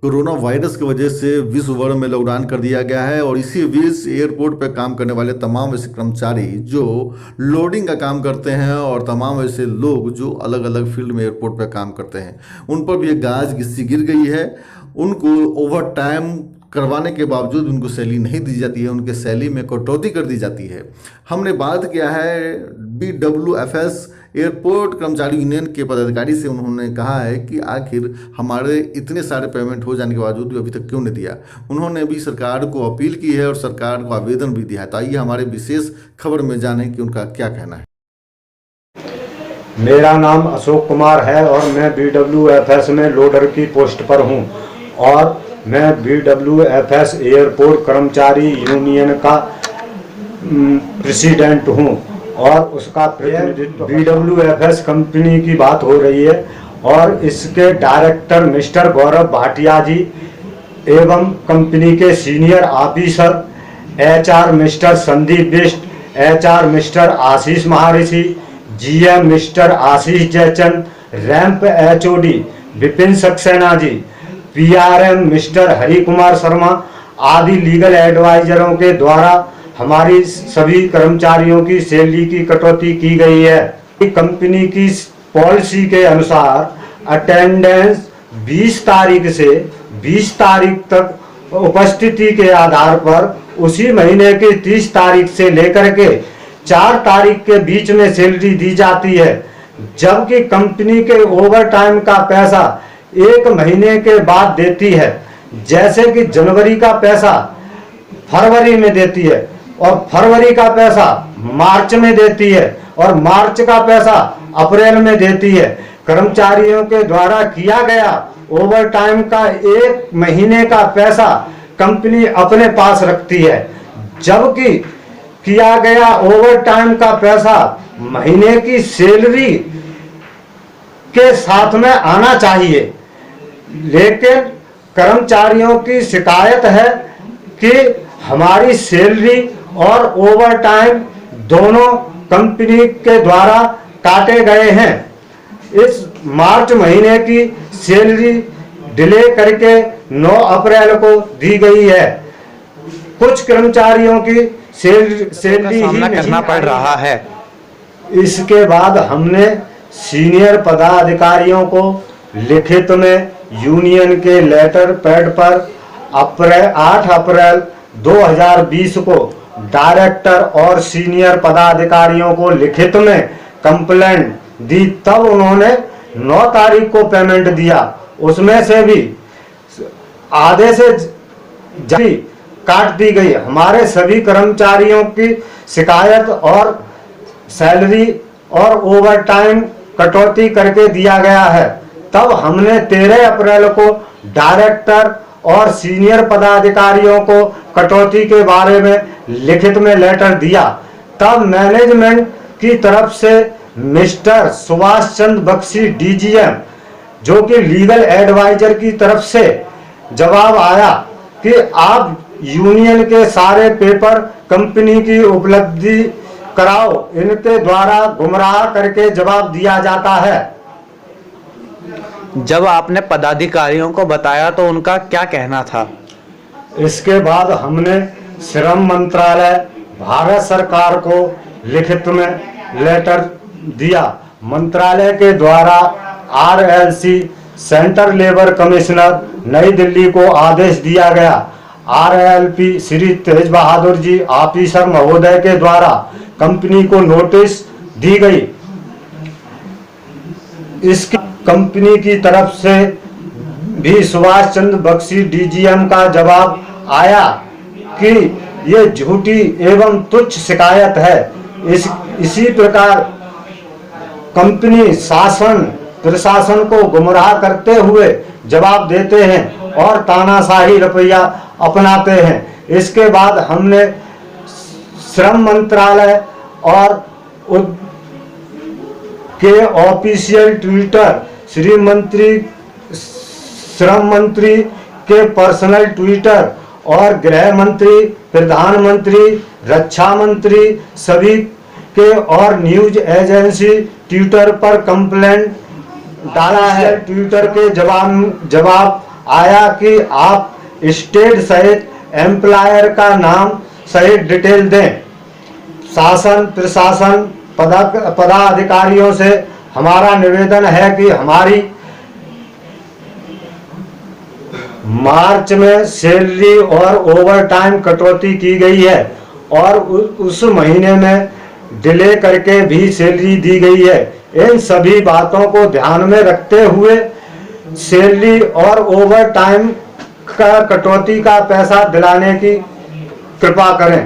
Corona virus की वजह से विश्व भर में लॉकडाउन कर दिया गया है और इसी बीच एयरपोर्ट पर काम करने वाले तमाम ऐसे कर्मचारी जो लोडिंग का काम करते हैं और तमाम ऐसे लोग जो अलग अलग फील्ड में एयरपोर्ट पर काम करते हैं, उन पर भी एक गाज गिस्सी गिर गई है। उनको ओवर टाइम करवाने के बावजूद उनको सैलरी नहीं दी जाती है, उनके सैलरी में कटौती कर दी जाती है। हमने बात किया है BWFS एयरपोर्ट कर्मचारी यूनियन के पदाधिकारी से। उन्होंने कहा है कि आखिर हमारे इतने सारे पेमेंट हो जाने के बावजूद भी अभी तक क्यों नहीं दिया। उन्होंने भी सरकार को अपील की है और सरकार को आवेदन भी दिया है। तो आइए हमारे विशेष खबर में जाने कि उनका क्या कहना है। मेरा नाम अशोक कुमार है और मैं BWFS में लोडर की पोस्ट पर हूं और मैं BWFS एयरपोर्ट कर्मचारी यूनियन का प्रेसिडेंट हूं और उसका प्रतिनिधित्व BWFS कंपनी की बात हो रही है और इसके डायरेक्टर मिस्टर गौरव भाटिया जी एवं कंपनी के senior officer HR mister Sandeep Bisht, HR mister Ashish Maharishi, GM mister Ashish Jaichand, ramp HOD Vipin Saxena ji, PRM mister Hari Kumar Sharma आदि लीगल एडवाइजरों के द्वारा हमारी सभी कर्मचारियों की सैलरी की कटौती की गई है। कंपनी की पॉलिसी के अनुसार अटेंडेंस 20 तारीख से 20 तारीख तक उपस्थिति के आधार पर उसी महीने की 30 तारीख से लेकर के 4 तारीख के बीच में सैलरी दी जाती है, जबकि कंपनी के ओवर टाइम का पैसा 1 महीने के बाद देती है। जैसे कि जनवरी का पैसा फरवरी में देती है और फरवरी का पैसा मार्च में देती है और मार्च का पैसा अप्रैल में देती है। कर्मचारियों के द्वारा किया गया ओवर टाइम का 1 महीने का पैसा कंपनी अपने पास रखती है, जबकि किया गया ओवर टाइम का पैसा महीने की सैलरी के साथ में आना चाहिए। लेकिन कर्मचारियों की शिकायत है कि हमारी सैलरी और ओवर टाइम दोनों कंपनी के द्वारा काटे गए हैं। इस मार्च महीने की सैलरी डिले करके 9 अप्रैल को दी गई है। कुछ कर्मचारियों की सैलरी ही नहीं करना पड़ रहा है। इसके बाद हमने सीनियर पदाधिकारियों को लिखित में यूनियन के लेटर पैड पर 8 अप्रैल 2020 को डायरेक्टर और सीनियर पदाधिकारियों को लिखित में कंप्लेंट दी, तब उन्होंने 9 तारीख को पेमेंट दिया। उसमें से भी आधे से जारी काट दी गई। हमारे सभी कर्मचारियों की शिकायत और सैलरी और ओवर टाइम कटौती करके दिया गया है। तब हमने 13 अप्रैल को डायरेक्टर और सीनियर पदाधिकारियों को कटौती के बारे में लिखित में लेटर दिया। तब मैनेजमेंट की तरफ से मिस्टर सुभाष चंद्र बख्शी DGM, जो कि लीगल एडवाइजर की तरफ से जवाब आया कि आप यूनियन के सारे पेपर कंपनी की उपलब्धि कराओ, इनके द्वारा गुमराह करके जवाब दिया जाता है। जब आपने पदाधिकारियों को बताया तो उनका क्या कहना था? इसके बाद हमने श्रम मंत्रालय भारत सरकार को लिखित में लेटर दिया। मंत्रालय के द्वारा RLC सेंट्रल लेबर कमिश्नर नई दिल्ली को आदेश दिया गया। RLP श्री तेज बहादुर जी ऑफिसर महोदय के द्वारा कंपनी को नोटिस दी गई। इसकी कंपनी की तरफ से भी सुभाष चंद्र बख्शी DGM का जवाब आया कि ये झूठी एवं तुच्छ शिकायत है। इसी प्रकार कंपनी शासन प्रशासन को गुमराह करते हुए जवाब देते हैं और तानाशाही रवैया अपनाते हैं। इसके बाद हमने श्रम मंत्रालय और के ऑफिशियल ट्विटर श्रम मंत्री के पर्सनल ट्विटर और गृह मंत्री, प्रधानमंत्री, रक्षा मंत्री सभी के और न्यूज एजेंसी ट्विटर पर कंप्लेंट डाला है। ट्विटर के जवाब आया कि आप स्टेट सहित एम्प्लॉयर का नाम सहित डिटेल दें। शासन प्रशासन पदाधिकारियों से हमारा निवेदन है कि हमारी मार्च में सैलरी और ओवर टाइम कटौती की गई है और उस महीने में डिले करके भी सैलरी दी गई है। इन सभी बातों को ध्यान में रखते हुए सैलरी और ओवर टाइम का कटौती का पैसा दिलाने की कृपा करें।